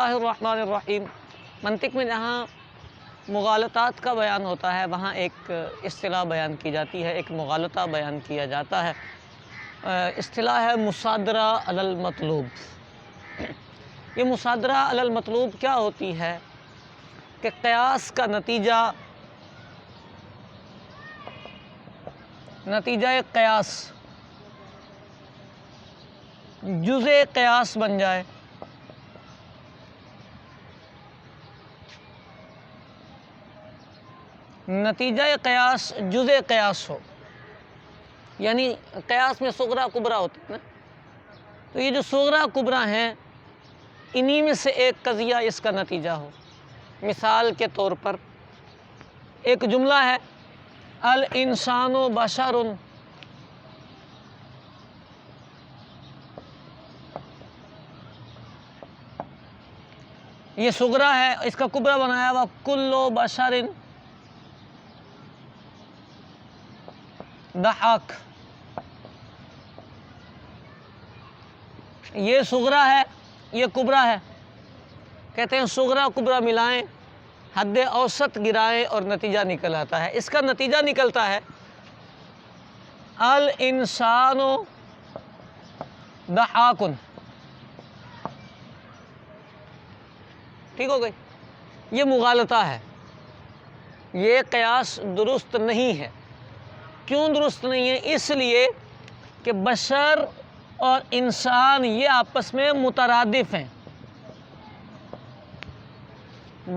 اللہ الرحمن الرحیم۔ منطق میں جہاں مغالطات کا بیان ہوتا ہے وہاں ایک اصطلاح بیان کی جاتی ہے، ایک مغالطہ بیان کیا جاتا ہے۔ اصطلاح ہے مصادرہ علی المطلوب۔ یہ مصادرہ علی المطلوب کیا ہوتی ہے کہ قیاس کا نتیجہ قیاس جزء قیاس بن جائے، نتیجہ قیاس جزء قیاس ہو، یعنی قیاس میں صغریٰ کبریٰ ہوتے ہیں نا، تو یہ جو صغریٰ کبریٰ ہیں انہی میں سے ایک قضیہ اس کا نتیجہ ہو۔ مثال کے طور پر ایک جملہ ہے الانسان بشر، یہ صغریٰ ہے، اس کا کبریٰ بنایا ہوا کل بشر ضحک، یہ صغریٰ ہے یہ کبریٰ ہے، کہتے ہیں صغریٰ کبریٰ ملائیں، حد اوسط گرائیں اور نتیجہ نکل آتا ہے۔ اس کا نتیجہ نکلتا ہے الانسان ضحاک، ٹھیک ہو گئی؟ یہ مغالطہ ہے، یہ قیاس درست نہیں ہے۔ کیوں درست نہیں ہے؟ اس لیے کہ بشر اور انسان یہ آپس میں مترادف ہیں،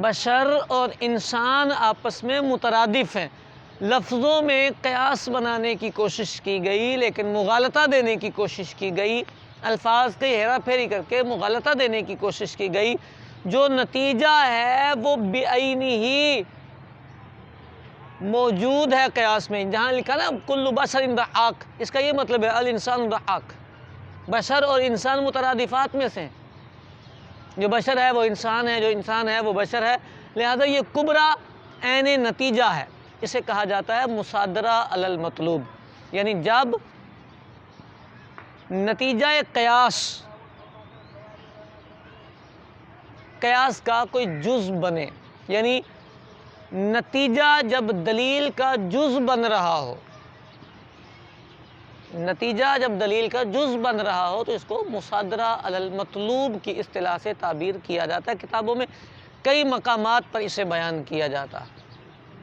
بشر اور انسان آپس میں مترادف ہیں۔ لفظوں میں قیاس بنانے کی کوشش کی گئی لیکن مغالطہ دینے کی کوشش کی گئی، الفاظ کی ہیرا پھیری کر کے مغالطہ دینے کی کوشش کی گئی۔ جو نتیجہ ہے وہ بعینہ موجود ہے قیاس میں، جہاں لکھا نا کل بشر ضحاک، اس کا یہ مطلب ہے الانسان ضحاک، بشر اور انسان مترادفات میں سے، جو بشر ہے وہ انسان ہے، جو انسان ہے وہ بشر ہے، لہذا یہ کبریٰ عین نتیجہ ہے۔ اسے کہا جاتا ہے مصادرہ علی المطلوب، یعنی جب نتیجہ قیاس کا کوئی جز بنے، یعنی نتیجہ جب دلیل کا جز بن رہا ہو، نتیجہ جب دلیل کا جز بن رہا ہو تو اس کو مصادرہ علی المطلوب کی اصطلاح سے تعبیر کیا جاتا ہے۔ کتابوں میں کئی مقامات پر اسے بیان کیا جاتا ہے۔